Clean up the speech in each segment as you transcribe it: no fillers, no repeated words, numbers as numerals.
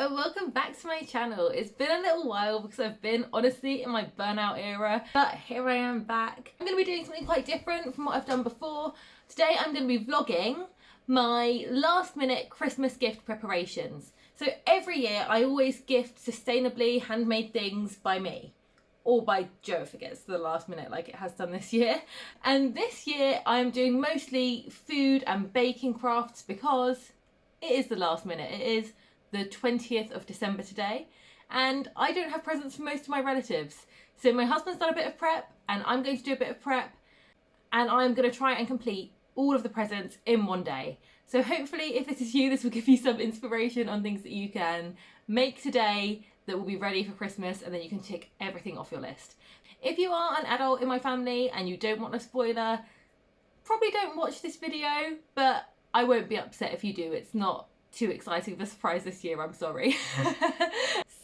and welcome back to my channel. It's been a little while because I've been honestly in my burnout era, but here I am back. I'm going to be doing something quite different from what I've done before. Today I'm going to be vlogging my last minute Christmas gift preparations. So every year I always gift sustainably handmade things by me. Or by Joe if it gets to the last minute like it has done this year. And this year I'm doing mostly food and baking crafts because it is the last minute. It is the 20th of December today, and I don't have presents for most of my relatives. So my husband's done a bit of prep, and I'm going to do a bit of prep, and I'm going to try and complete all of the presents in one day. So hopefully, if this is you, this will give you some inspiration on things that you can make today that will be ready for Christmas, and then you can tick everything off your list. If you are an adult in my family and you don't want a spoiler, probably don't watch this video, but I won't be upset if you do. It's not too exciting of a surprise this year, I'm sorry.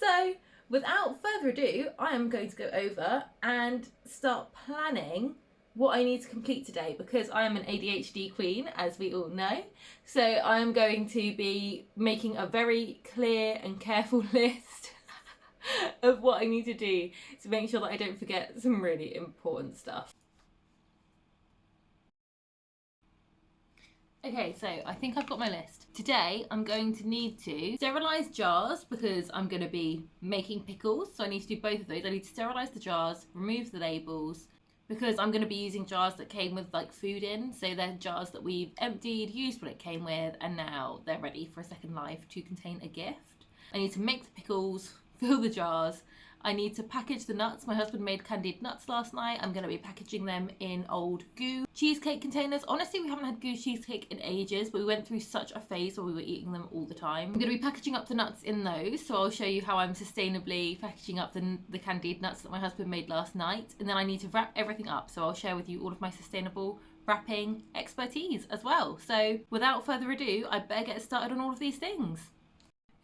So without further ado, I am going to go over and start planning what I need to complete today, because I am an ADHD queen, as we all know. So I am going to be making a very clear and careful list of what I need to do to make sure that I don't forget some really important stuff. Okay, so I think I've got my list. Today I'm going to need to sterilise jars because I'm going to be making pickles, so I need to do both of those. I need to sterilise the jars, remove the labels, because I'm going to be using jars that came with like food in, so they're jars that we've emptied, used what it came with, and now they're ready for a second life to contain a gift. I need to make the pickles, fill the jars. I need to package the nuts. My husband made candied nuts last night. I'm going to be packaging them in old Goo cheesecake containers. Honestly, we haven't had Goo cheesecake in ages, but we went through such a phase where we were eating them all the time. I'm going to be packaging up the nuts in those, so I'll show you how I'm sustainably packaging up the candied nuts that my husband made last night. And then I need to wrap everything up, so I'll share with you all of my sustainable wrapping expertise as well. So without further ado, I better get started on all of these things.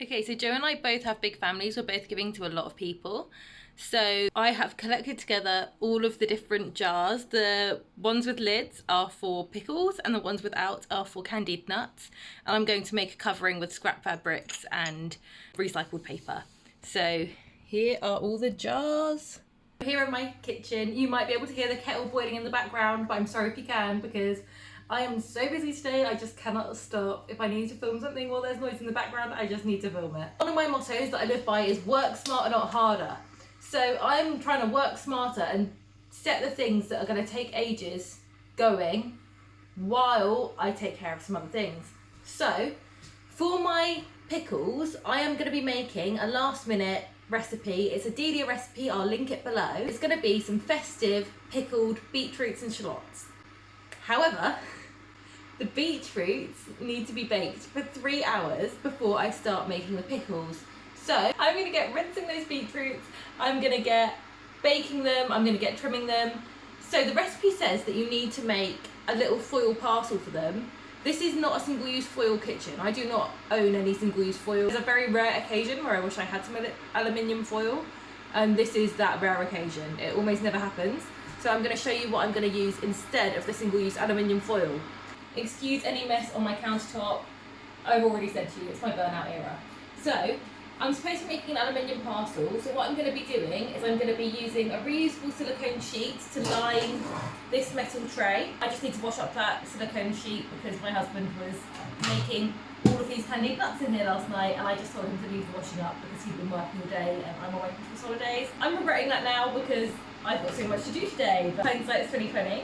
Okay, so Joe and I both have big families. We're both giving to a lot of people. So I have collected together all of the different jars. The ones with lids are for pickles and the ones without are for candied nuts. And I'm going to make a covering with scrap fabrics and recycled paper. So here are all the jars. Here in my kitchen, you might be able to hear the kettle boiling in the background, but I'm sorry if you can, because I am so busy today, I just cannot stop. If I need to film something while there's noise in the background, I just need to film it. One of my mottos that I live by is work smarter, not harder. So I'm trying to work smarter and set the things that are going to take ages going while I take care of some other things. So for my pickles, I am going to be making a last minute recipe. It's a Delia recipe, I'll link it below. It's going to be some festive pickled beetroots and shallots. However, the beetroots need to be baked for 3 hours before I start making the pickles. So I'm going to get rinsing those beetroots, I'm going to get baking them, I'm going to get trimming them. So the recipe says that you need to make a little foil parcel for them. This is not a single-use foil kitchen. I do not own any single-use foil. It's a very rare occasion where I wish I had some aluminium foil, and this is that rare occasion. It almost never happens. So I'm going to show you what I'm going to use instead of the single-use aluminium foil. Excuse any mess on my countertop. I've already said to you, it's my burnout era. So I'm supposed to be making an aluminium parcel. So what I'm going to be doing is I'm going to be using a reusable silicone sheet to line this metal tray. I just need to wash up that silicone sheet because my husband was making all of these candied nuts in here last night, and I just told him to leave the washing up because he'd been working all day and I'm on my Christmas holidays. I'm regretting that now because I've got so much to do today, but hindsight's 2020.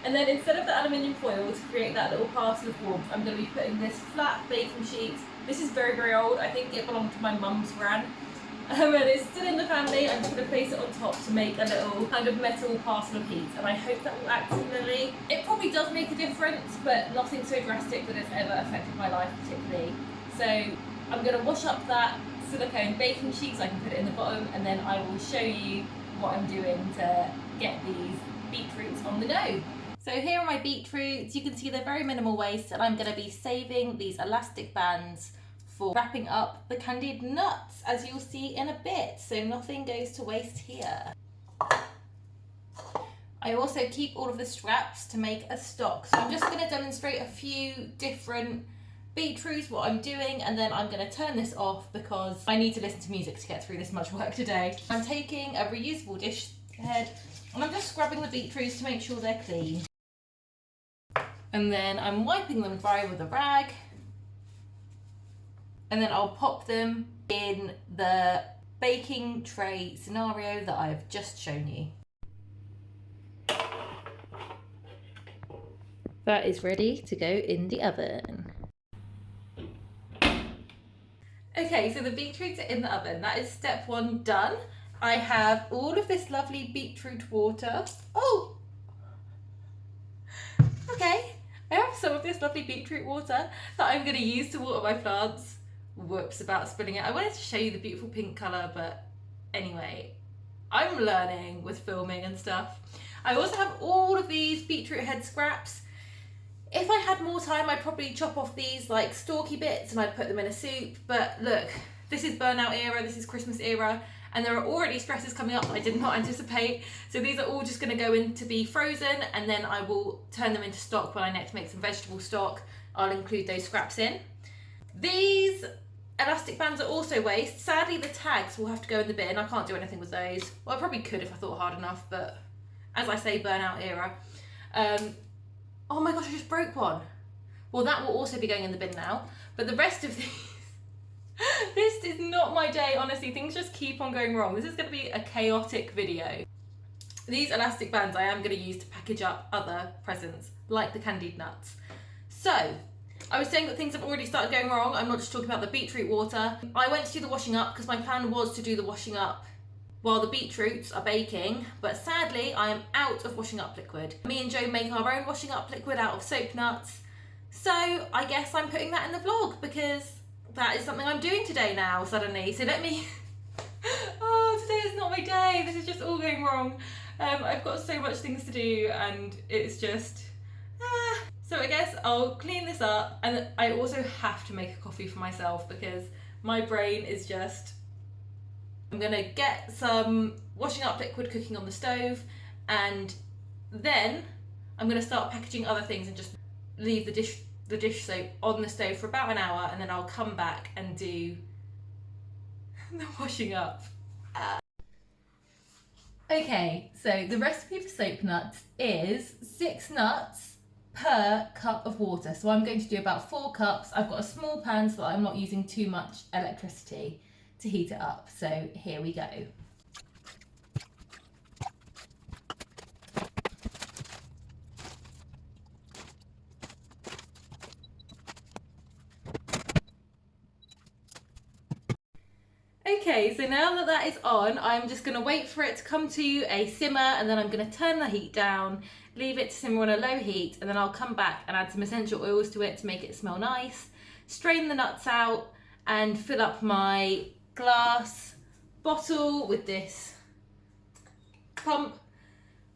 And then instead of the aluminium foil to create that little parcel of warmth, I'm going to be putting this flat baking sheet. This is very, very old. I think it belonged to my mum's gran. And it's still in the family. I'm just going to place it on top to make a little kind of metal parcel of heat. And I hope that will act similarly. It probably does make a difference, but nothing so drastic that it's ever affected my life particularly. So I'm going to wash up that silicone baking sheet so I can put it in the bottom, and then I will show you what I'm doing to get these beetroots on the go. So here are my beetroots. You can see they're very minimal waste, and I'm going to be saving these elastic bands for wrapping up the candied nuts, as you'll see in a bit, so nothing goes to waste here. I also keep all of the straps to make a stock. So I'm just going to demonstrate a few different beetroots, what I'm doing, and then I'm going to turn this off because I need to listen to music to get through this much work today. I'm taking a reusable dish head and I'm just scrubbing the beetroots to make sure they're clean. And then I'm wiping them dry with a rag. And then I'll pop them in the baking tray scenario that I've just shown you. That is ready to go in the oven. Okay, so the beetroots are in the oven. That is step one done. I have all of this lovely beetroot water. Oh! Okay, I have some of this lovely beetroot water that I'm going to use to water my plants. Whoops, about spilling it. I wanted to show you the beautiful pink colour, but anyway, I'm learning with filming and stuff. I also have all of these beetroot head scraps. If I had more time, I'd probably chop off these like stalky bits and I'd put them in a soup. But look, this is burnout era, this is Christmas era, and there are already stresses coming up that I did not anticipate. So these are all just gonna go in to be frozen, and then I will turn them into stock when I next make some vegetable stock. I'll include those scraps in. These elastic bands are also waste. Sadly, the tags will have to go in the bin. I can't do anything with those. Well, I probably could if I thought hard enough, but as I say, burnout era. Oh my gosh, I just broke one. Well, that will also be going in the bin now. But the rest of these, this is not my day, honestly. Things just keep on going wrong. This is going to be a chaotic video. These elastic bands I am going to use to package up other presents, like the candied nuts. So, I was saying that things have already started going wrong. I'm not just talking about the beetroot water. I went to do the washing up because my plan was to do the washing up while the beetroots are baking, but sadly I am out of washing up liquid. Me and Joe make our own washing up liquid out of soap nuts, so I guess I'm putting that in the vlog because that is something I'm doing today now suddenly. So let me, oh, today is not my day, this is just all going wrong. I've got so much things to do and it's just, so I guess I'll clean this up, and I also have to make a coffee for myself because my brain is just, I'm gonna get some washing up liquid cooking on the stove, and then I'm gonna start packaging other things and just leave the dish soap on the stove for about an hour, and then I'll come back and do the washing up. Okay, so the recipe for soap nuts is 6 nuts per cup of water. So I'm going to do about 4 cups. I've got a small pan so that I'm not using too much electricity to heat it up. So here we go. Okay, so now that that is on, I'm just going to wait for it to come to a simmer, and then I'm going to turn the heat down, leave it to simmer on a low heat, and then I'll come back and add some essential oils to it to make it smell nice, strain the nuts out, and fill up my glass bottle with this pump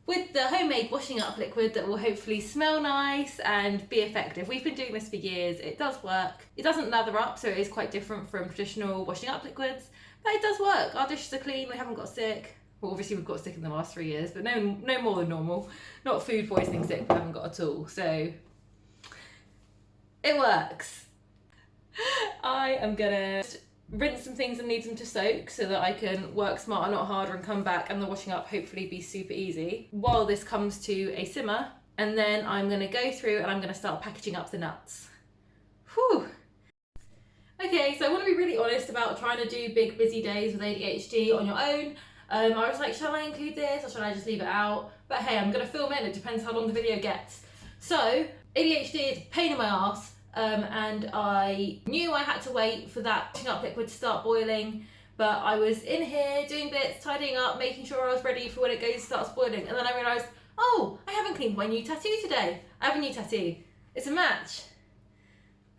with the homemade washing up liquid that will hopefully smell nice and be effective. We've been doing this for years, it does work. It doesn't lather up, so it is quite different from traditional washing up liquids, but it does work. Our dishes are clean, we haven't got sick. Well, obviously we've got sick in the last 3 years, but no more than normal. Not food poisoning sick, we haven't got at all, so it works. I am gonna rinse some things and leave them to soak so that I can work smarter, not harder, and come back and the washing up hopefully be super easy while this comes to a simmer. And then I'm going to go through and I'm going to start packaging up the nuts. Whew. Okay, so I want to be really honest about trying to do big busy days with ADHD on your own. I was like, shall I include this or shall I just leave it out? But hey, I'm going to film it and it depends how long the video gets. So ADHD is a pain in my arse. And I knew I had to wait for that washing up liquid to start boiling, but I was in here doing bits, tidying up, making sure I was ready for when it starts boiling, and then I realised, oh, I haven't cleaned my new tattoo today. I have a new tattoo. It's a match.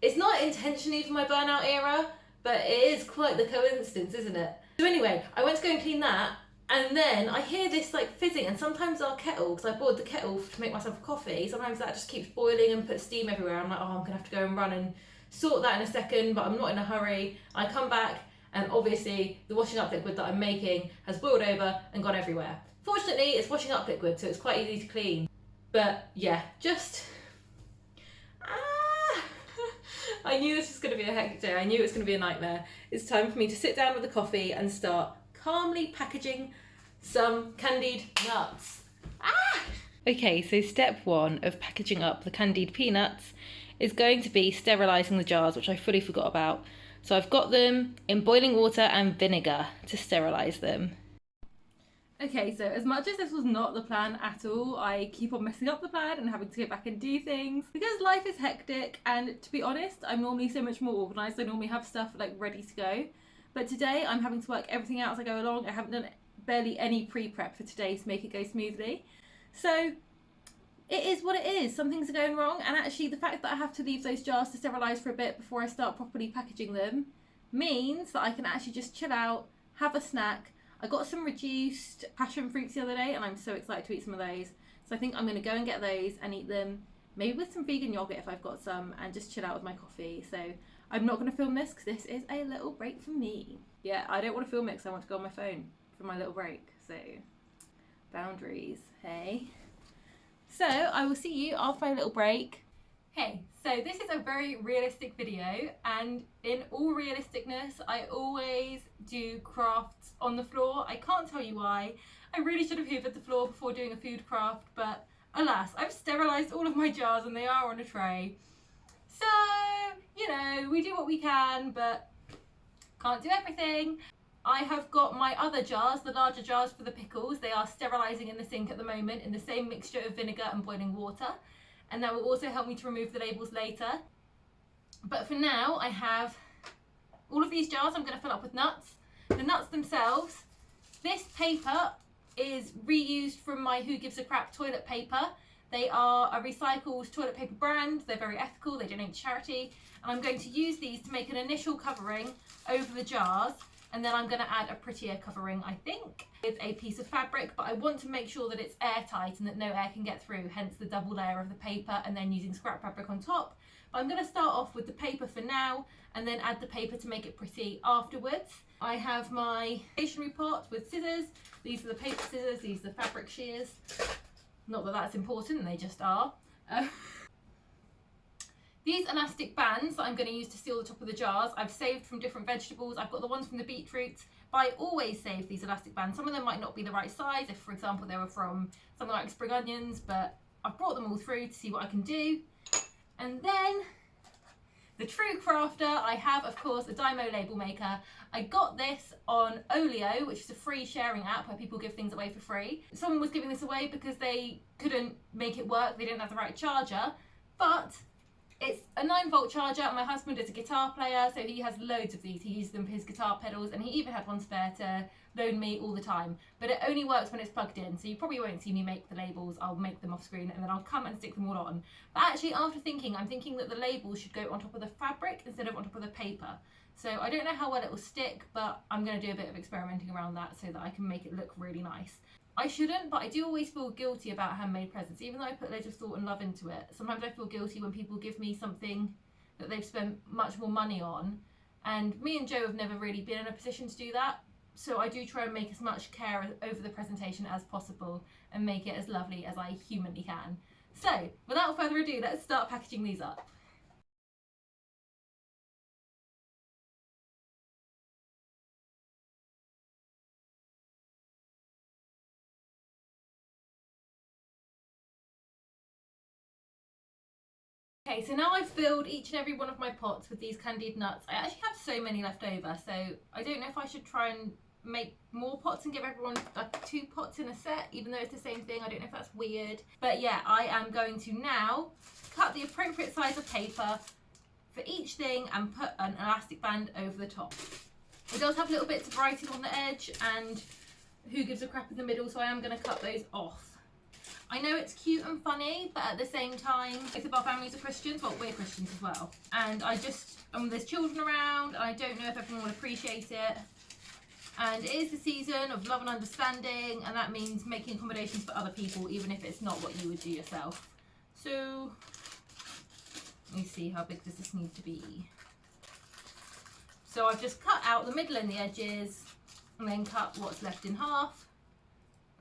It's not intentionally for my burnout era, but it is quite the coincidence, isn't it? So anyway, I went to go and clean that, and then I hear this like fizzing, and sometimes our kettle, because I boiled the kettle to make myself a coffee, sometimes that just keeps boiling and puts steam everywhere. I'm like, oh, I'm gonna have to go and run and sort that in a second, but I'm not in a hurry. I come back, and obviously the washing up liquid that I'm making has boiled over and gone everywhere. Fortunately, it's washing up liquid, so it's quite easy to clean. But yeah, just, I knew this was going to be a hectic day. I knew it was going to be a nightmare. It's time for me to sit down with a coffee and start calmly packaging some candied nuts. Ah! Okay, so step one of packaging up the candied peanuts is going to be sterilising the jars, which I fully forgot about. So I've got them in boiling water and vinegar to sterilise them. Okay, so as much as this was not the plan at all, I keep on messing up the plan and having to go back and do things because life is hectic, and to be honest, I'm normally so much more organised. I normally have stuff like ready to go. But today I'm having to work everything out as I go along. I haven't done barely any pre-prep for today to make it go smoothly. So it is what it is. Some things are going wrong, and actually the fact that I have to leave those jars to sterilise for a bit before I start properly packaging them means that I can actually just chill out, have a snack. I got some reduced passion fruits the other day and I'm so excited to eat some of those. So I think I'm going to go and get those and eat them, maybe with some vegan yogurt if I've got some, and just chill out with my coffee. So I'm not going to film this because this is a little break for me. Yeah, I don't want to film it because I want to go on my phone for my little break. So boundaries, hey? So I will see you after my little break. Hey, so this is a very realistic video, and in all realisticness, I always do crafts on the floor. I can't tell you why. I really should have hoovered the floor before doing a food craft, but alas, I've sterilised all of my jars and they are on a tray. So, you know, we do what we can, but can't do everything. I have got my other jars, the larger jars for the pickles. They are sterilising in the sink at the moment in the same mixture of vinegar and boiling water. And that will also help me to remove the labels later. But for now, I have all of these jars I'm going to fill up with nuts. The nuts themselves, this paper is reused from my Who Gives a Crap toilet paper. They are a recycled toilet paper brand. They're very ethical, they donate to charity. And I'm going to use these to make an initial covering over the jars. And then I'm going to add a prettier covering, I think, with a piece of fabric, but I want to make sure that it's airtight and that no air can get through, hence the double layer of the paper and then using scrap fabric on top. But I'm going to start off with the paper for now and then add the paper to make it pretty afterwards. I have my stationery pot with scissors. These are the paper scissors, these are the fabric shears. Not that that's important, they just are. These elastic bands that I'm going to use to seal the top of the jars, I've saved from different vegetables. I've got the ones from the beetroots, but I always save these elastic bands. Some of them might not be the right size, if for example they were from something like spring onions, but I've brought them all through to see what I can do. And then the true crafter, I have of course a Dymo label maker. I got this on Olio, which is a free sharing app where people give things away for free. Someone was giving this away because they couldn't make it work, they didn't have the right charger, but it's a 9-volt charger, and my husband is a guitar player, so he has loads of these. He uses them for his guitar pedals, and he even had one spare to loan me all the time. But it only works when it's plugged in, so you probably won't see me make the labels. I'll make them off screen, and then I'll come and stick them all on. But actually, after thinking, I'm thinking that the labels should go on top of the fabric instead of on top of the paper. So I don't know how well it will stick, but I'm going to do a bit of experimenting around that so that I can make it look really nice. I shouldn't, but I do always feel guilty about handmade presents, even though I put loads of thought and love into it. Sometimes I feel guilty when people give me something that they've spent much more money on, and me and Joe have never really been in a position to do that, so I do try and make as much care over the presentation as possible and make it as lovely as I humanly can. So, without further ado, let's start packaging these up. Okay, so now I've filled each and every one of my pots with these candied nuts. I actually have so many left over, so I don't know if I should try and make more pots and give everyone like 2 pots in a set, even though it's the same thing. I don't know if that's weird. But yeah, I am going to now cut the appropriate size of paper for each thing and put an elastic band over the top. It does have little bits of writing on the edge and Who Gives a Crap in the middle, so I am going to cut those off. I know it's cute and funny, but at the same time, both of our families are Christians. Well, we're Christians as well. And there's children around, and I don't know if everyone will appreciate it. And it is the season of love and understanding, and that means making accommodations for other people, even if it's not what you would do yourself. So, let me see, how big does this need to be? So I've just cut out the middle and the edges, and then cut what's left in half.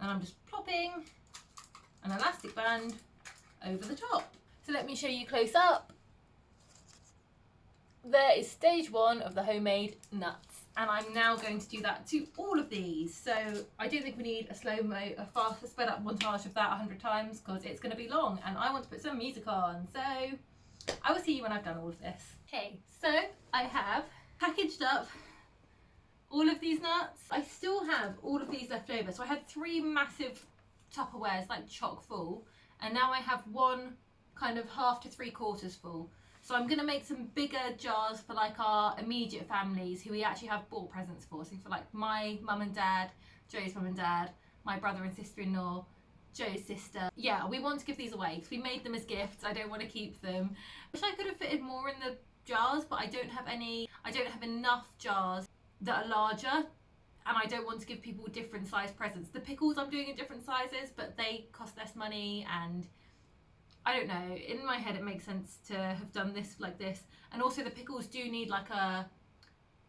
And I'm just plopping an elastic band over the top. So let me show you close up. there is stage 1 of the homemade nuts, and I'm now going to do that to all of these. So I don't think we need a fast sped up montage of that 100 times because it's going to be long and I want to put some music on. So I will see you when I've done all of this. Okay, so I have packaged up all of these nuts. I still have all of these left over. So I had 3 massive Tupperwares, like chock full, and now I have one kind of half to 3/4 full. So I'm going to make some bigger jars for like our immediate families who we actually have bought presents for. So for like my mum and dad, Joe's mum and dad, my brother and sister-in-law, Joe's sister. Yeah, we want to give these away because we made them as gifts. I don't want to keep them. I wish I could have fitted more in the jars, but I don't have enough jars that are larger, and I don't want to give people different size presents. The pickles I'm doing in different sizes, but they cost less money, and I don't know, in my head it makes sense to have done this like this. And also the pickles do need like a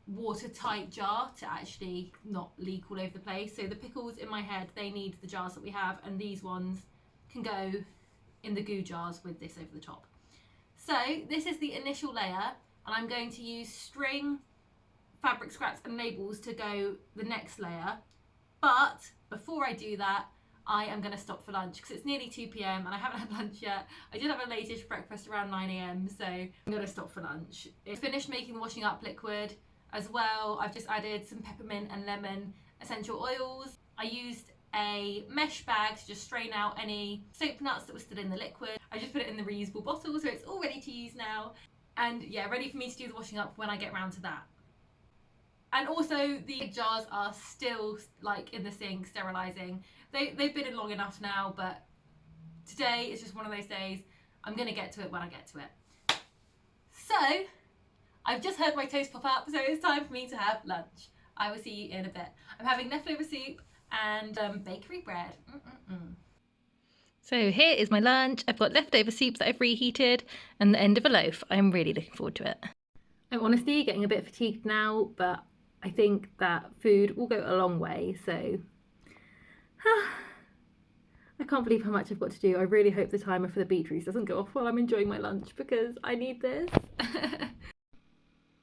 watertight jar to actually not leak all over the place. So the pickles in my head, they need the jars that we have, and these ones can go in the goo jars with this over the top. So this is the initial layer, and I'm going to use string, fabric scraps and labels to go the next layer. But before I do that, I am going to stop for lunch because it's nearly 2 p.m. and I haven't had lunch yet. I did have a late-ish breakfast around 9 a.m, so I'm going to stop for lunch. I finished making the washing up liquid as well. I've just added some peppermint and lemon essential oils. I used a mesh bag to just strain out any soap nuts that were still in the liquid. I just put it in the reusable bottle, so it's all ready to use now. And yeah, ready for me to do the washing up when I get around to that. And also the jars are still like in the sink sterilising. They've been in long enough now, but today is just one of those days. I'm going to get to it when I get to it. So I've just heard my toast pop up, so it's time for me to have lunch. I will see you in a bit. I'm having leftover soup and bakery bread. So here is my lunch. I've got leftover soup that I've reheated and the end of a loaf. I'm really looking forward to it. I'm honestly getting a bit fatigued now, but I think that food will go a long way, so I can't believe how much I've got to do. I really hope the timer for the beetroots doesn't go off while I'm enjoying my lunch because I need this.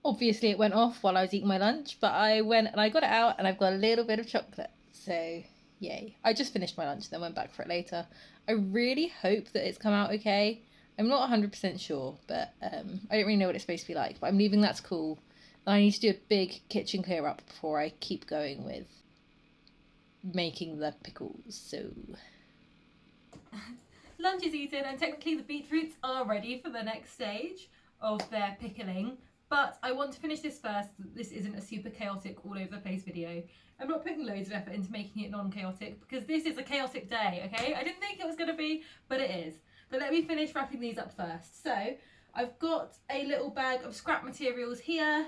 Obviously it went off while I was eating my lunch, but I went and I got it out and I've got a little bit of chocolate, so yay. I just finished my lunch, then went back for it later. I really hope that it's come out okay. I'm not 100% sure, but I don't really know what it's supposed to be like, but I'm leaving that to cool. I need to do a big kitchen clear up before I keep going with making the pickles, so. Lunch is eaten and technically the beetroots are ready for the next stage of their pickling, but I want to finish this first. This isn't a super chaotic all over the place video. I'm not putting loads of effort into making it non-chaotic because this is a chaotic day, okay? I didn't think it was going to be, but it is. But let me finish wrapping these up first. So I've got a little bag of scrap materials here.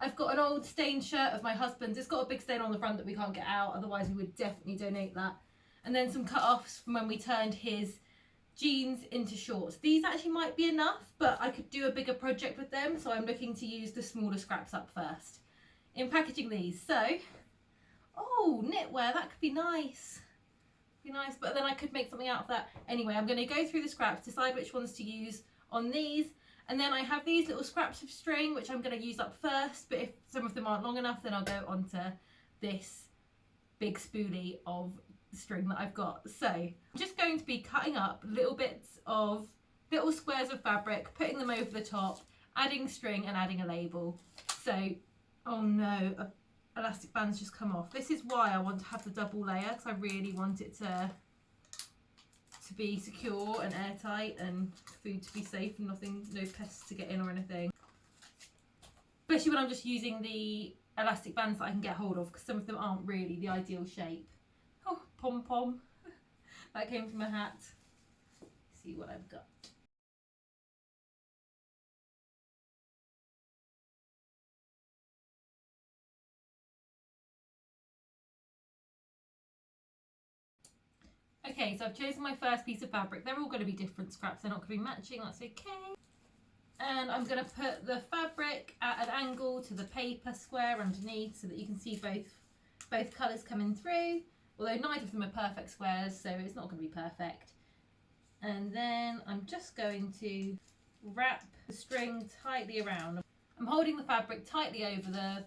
I've got an old stained shirt of my husband's. It's got a big stain on the front that we can't get out, otherwise we would definitely donate that. And then some cut-offs from when we turned his jeans into shorts. These actually might be enough, but I could do a bigger project with them, so I'm looking to use the smaller scraps up first. In packaging these, so, oh, knitwear, that could be nice. Be nice, but then I could make something out of that. Anyway, I'm going to go through the scraps, decide which ones to use on these. And then I have these little scraps of string, which I'm going to use up first. But if some of them aren't long enough, then I'll go onto this big spoolie of string that I've got. So I'm just going to be cutting up little bits of little squares of fabric, putting them over the top, adding string and adding a label. So, oh no, elastic band's just come off. This is why I want to have the double layer, because I really want it to be secure and airtight and food to be safe and nothing, no pests to get in or anything. Especially when I'm just using the elastic bands that I can get hold of, because some of them aren't really the ideal shape. Oh, pom-pom. That came from a hat. Let's see what I've got. Okay, so I've chosen my first piece of fabric. They're all going to be different scraps. They're not going to be matching. That's okay. And I'm going to put the fabric at an angle to the paper square underneath so that you can see both colours coming through. Although neither of them are perfect squares, so it's not going to be perfect. And then I'm just going to wrap the string tightly around. I'm holding the fabric tightly over the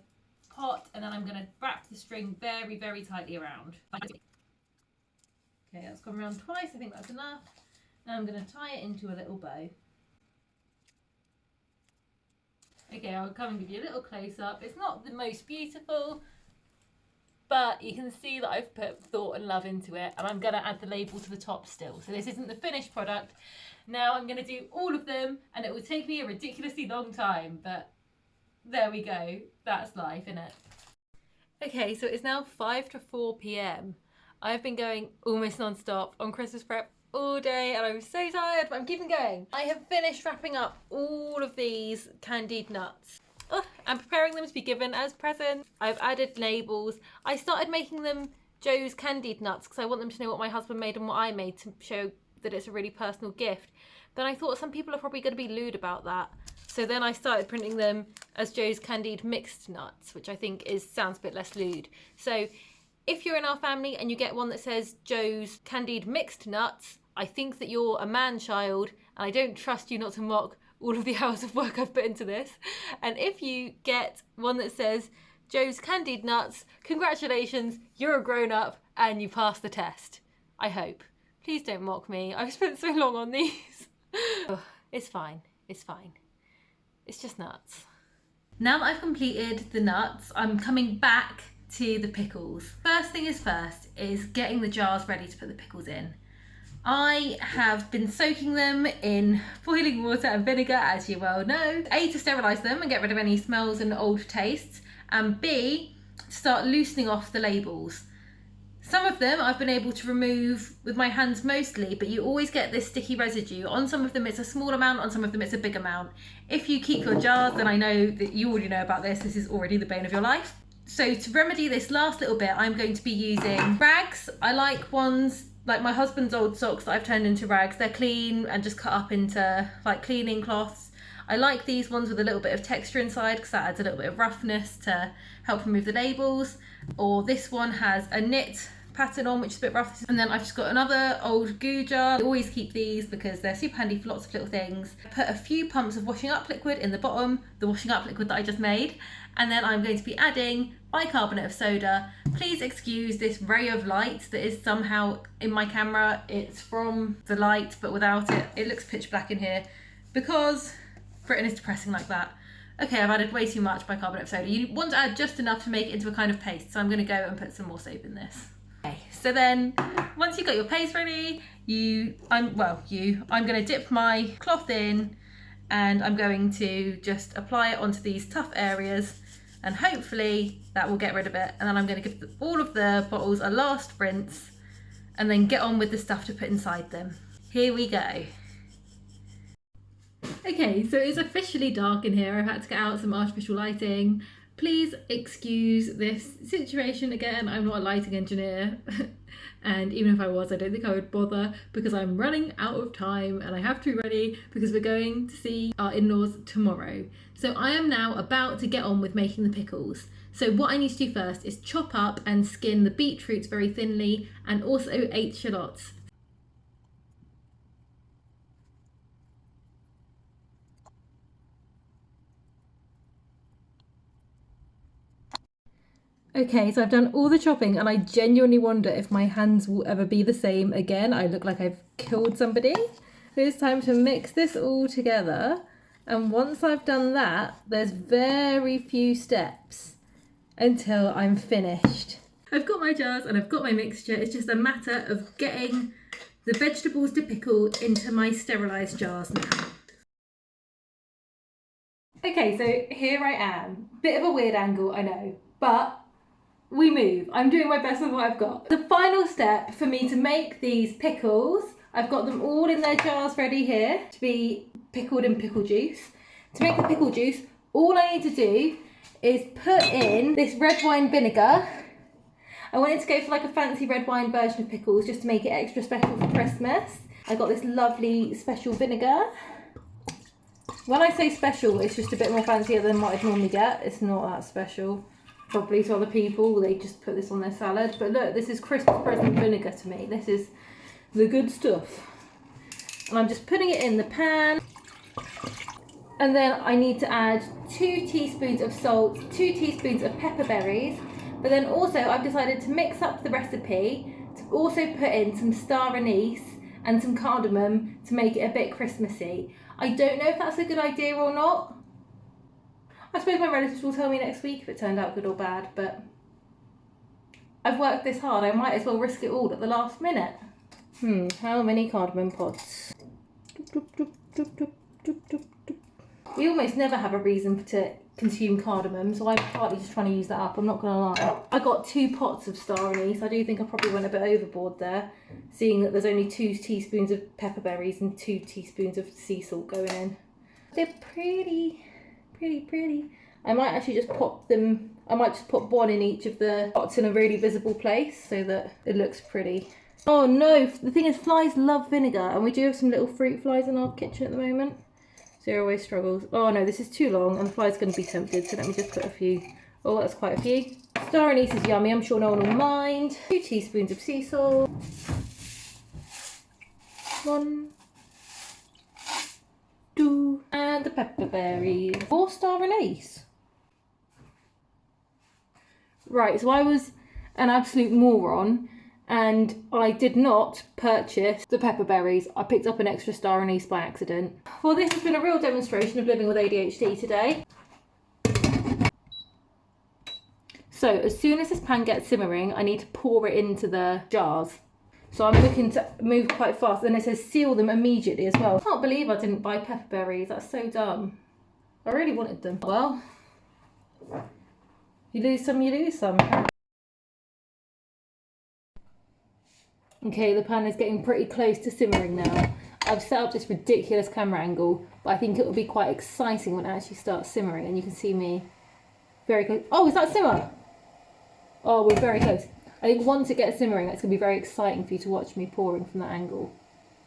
pot, and then I'm going to wrap the string very, very tightly around. Okay, that's gone around twice. I think that's enough. Now I'm going to tie it into a little bow. Okay, I'll come and give you a little close up. It's not the most beautiful, but you can see that I've put thought and love into it, and I'm going to add the label to the top still. So this isn't the finished product. Now I'm going to do all of them, and it will take me a ridiculously long time, but there we go. That's life, isn't it? Okay, so it's now 5 to 4 p.m. I've been going almost non-stop on Christmas prep all day, and I'm so tired, but I'm keeping going. I have finished wrapping up all of these candied nuts. I'm preparing them to be given as presents. I've added labels. I started making them Joe's candied nuts because I want them to know what my husband made and what I made to show that it's a really personal gift. Then I thought some people are probably going to be lewd about that. So then I started printing them as Joe's candied mixed nuts, which I think sounds a bit less lewd. So if you're in our family and you get one that says Joe's candied mixed nuts, I think that you're a man-child, and I don't trust you not to mock all of the hours of work I've put into this. And if you get one that says Joe's candied nuts, congratulations, you're a grown-up and you passed the test. I hope. Please don't mock me. I've spent so long on these. It's fine. It's fine. It's just nuts. Now that I've completed the nuts, I'm coming back to the pickles. First thing is first is getting the jars ready to put the pickles in. I have been soaking them in boiling water and vinegar, as you well know. A, to sterilise them and get rid of any smells and old tastes, and B, to start loosening off the labels. Some of them I've been able to remove with my hands mostly, but you always get this sticky residue. On some of them it's a small amount, on some of them it's a big amount. If you keep your jars, then I know that you already know about this. This is already the bane of your life. So to remedy this last little bit, I'm going to be using rags. I like ones like my husband's old socks that I've turned into rags. They're clean and just cut up into like cleaning cloths. I like these ones with a little bit of texture inside because that adds a little bit of roughness to help remove the labels. Or this one has a knit pattern on, which is a bit rough. And then I've just got another old goo jar. I always keep these because they're super handy for lots of little things. Put a few pumps of washing up liquid in the bottom, the washing up liquid that I just made. And then I'm going to be adding bicarbonate of soda. Please excuse this ray of light that is somehow in my camera. It's from the light, but without it, it looks pitch black in here because Britain is depressing like that. Okay, I've added way too much bicarbonate of soda. You want to add just enough to make it into a kind of paste. So I'm going to go and put some more soap in this. Okay, so then once you've got your paste ready, I'm going to dip my cloth in and I'm going to just apply it onto these tough areas, and hopefully that will get rid of it. And then I'm going to give all of the bottles a last rinse and then get on with the stuff to put inside them. Here we go. Okay, so it's officially dark in here. I've had to get out some artificial lighting. Please excuse this situation again. I'm not a lighting engineer. And even if I was, I don't think I would bother because I'm running out of time and I have to be ready because we're going to see our in-laws tomorrow. So I am now about to get on with making the pickles. So what I need to do first is chop up and skin the beetroots very thinly and also 8 shallots. Okay, so I've done all the chopping and I genuinely wonder if my hands will ever be the same again. I look like I've killed somebody. It's time to mix this all together. And once I've done that, there's very few steps until I'm finished. I've got my jars and I've got my mixture. It's just a matter of getting the vegetables to pickle into my sterilised jars now. Okay, so here I am. Bit of a weird angle, I know, but we move. I'm doing my best with what I've got. The final step for me to make these pickles, I've got them all in their jars ready here to be pickled in pickle juice. To make the pickle juice, all I need to do is put in this red wine vinegar. I wanted to go for like a fancy red wine version of pickles just to make it extra special for Christmas. I got this lovely special vinegar. When I say special, it's just a bit more fancier than what I'd normally get. It's not that special. Probably to other people, they just put this on their salad. But look, this is Christmas present vinegar to me. This is the good stuff. And I'm just putting it in the pan. And then I need to add 2 teaspoons of salt, 2 teaspoons of pepper berries. But then also I've decided to mix up the recipe to also put in some star anise and some cardamom to make it a bit Christmassy. I don't know if that's a good idea or not. I suppose my relatives will tell me next week if it turned out good or bad, but I've worked this hard, I might as well risk it all at the last minute. How many cardamom pods? We almost never have a reason to consume cardamom, so I'm partly just trying to use that up, I'm not going to lie. I got 2 pots of star anise. I do think I probably went a bit overboard there, seeing that there's only 2 teaspoons of pepper berries and 2 teaspoons of sea salt going in. They're pretty. I might actually just pop them, I might just put one in each of the pots in a really visible place so that it looks pretty. Oh no, the thing is flies love vinegar, and we do have some little fruit flies in our kitchen at the moment. Zero waste struggles. Oh no, this is too long and the fly's going to be tempted, so let me just put a few. Oh, that's quite a few. Star anise is yummy, I'm sure no one will mind. 2 teaspoons of sea salt. 1, 2, and the pepper berries. 4 star anise. Right, so I was an absolute moron and I did not purchase the pepper berries. I picked up an extra star anise by accident. Well, this has been a real demonstration of living with ADHD today. So as soon as this pan gets simmering, I need to pour it into the jars. So I'm looking to move quite fast, and it says seal them immediately as well. I can't believe I didn't buy pepper berries, that's so dumb. I really wanted them. Well, you lose some, you lose some. Okay, the pan is getting pretty close to simmering now. I've set up this ridiculous camera angle, but I think it will be quite exciting when it actually starts simmering, and you can see me very close. Oh, is that simmer? Oh, we're very close. I think once it gets simmering, it's going to be very exciting for you to watch me pouring from that angle.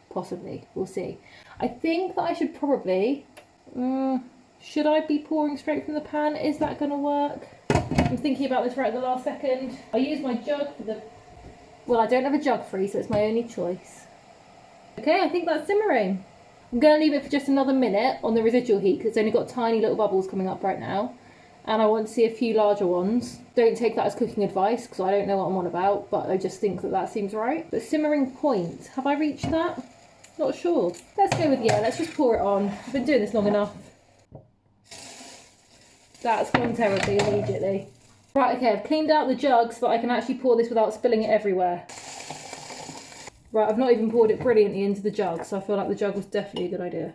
Possibly. We'll see. I think that I should probably... should I be pouring straight from the pan? Is that going to work? I'm thinking about this right at the last second. I use my jug for the... Well, I don't have a jug free, so it's my only choice. Okay, I think that's simmering. I'm going to leave it for just another minute on the residual heat, because it's only got tiny little bubbles coming up right now. And I want to see a few larger ones. Don't take that as cooking advice, because I don't know what I'm on about, but I just think that that seems right. The simmering point, have I reached that? Not sure. Let's go with yeah, let's just pour it on. I've been doing this long enough. That's gone terribly immediately. Right, okay, I've cleaned out the jug so that I can actually pour this without spilling it everywhere. Right, I've not even poured it brilliantly into the jug, so I feel like the jug was definitely a good idea.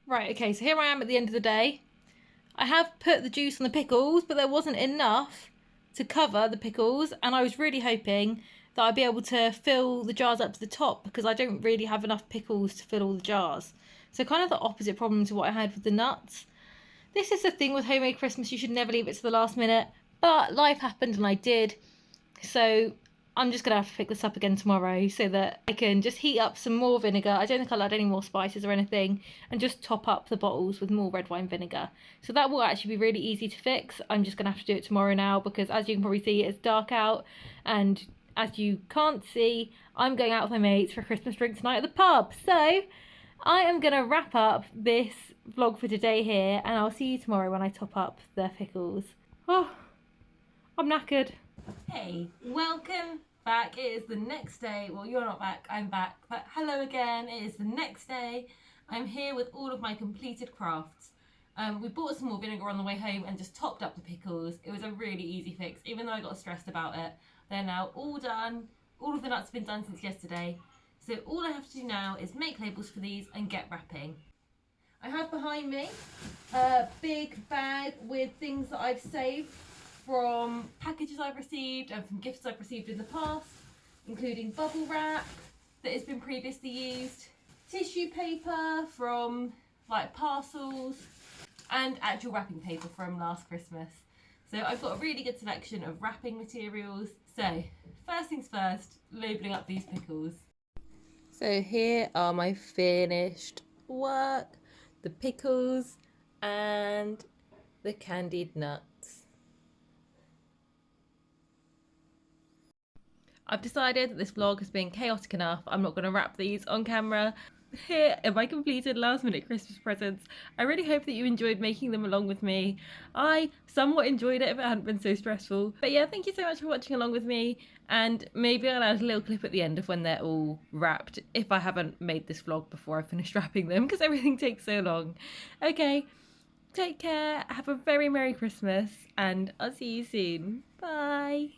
Right, okay, so here I am at the end of the day. I have put the juice on the pickles, but there wasn't enough to cover the pickles, and I was really hoping that I'd be able to fill the jars up to the top, because I don't really have enough pickles to fill all the jars. So kind of the opposite problem to what I had with the nuts. This is the thing with homemade Christmas, you should never leave it to the last minute, but life happened and I did. So I'm just going to have to pick this up again tomorrow so that I can just heat up some more vinegar. I don't think I'll add any more spices or anything, and just top up the bottles with more red wine vinegar. So that will actually be really easy to fix. I'm just going to have to do it tomorrow now, because as you can probably see, it's dark out, and as you can't see, I'm going out with my mates for a Christmas drink tonight at the pub. So I am going to wrap up this vlog for today here, and I'll see you tomorrow when I top up the pickles. Oh, I'm knackered. Hey, welcome back. It is the next day. Well, you're not back, I'm back. But hello again. It is the next day. I'm here with all of my completed crafts. We bought some more vinegar on the way home and just topped up the pickles. It was a really easy fix, even though I got stressed about it. They're now all done. All of the nuts have been done since yesterday. So all I have to do now is make labels for these and get wrapping. I have behind me a big bag with things that I've saved from packages I've received and from gifts I've received in the past, including bubble wrap that has been previously used, tissue paper from like parcels, and actual wrapping paper from last Christmas. So I've got a really good selection of wrapping materials. So first things first, labelling up these pickles. So here are my finished work, the pickles and the candied nuts. I've decided that this vlog has been chaotic enough. I'm not going to wrap these on camera. Here are my completed last minute Christmas presents. I really hope that you enjoyed making them along with me. I somewhat enjoyed it if it hadn't been so stressful. But yeah, thank you so much for watching along with me, and maybe I'll add a little clip at the end of when they're all wrapped if I haven't made this vlog before I finish wrapping them, because everything takes so long. Okay, take care, have a very Merry Christmas, and I'll see you soon. Bye!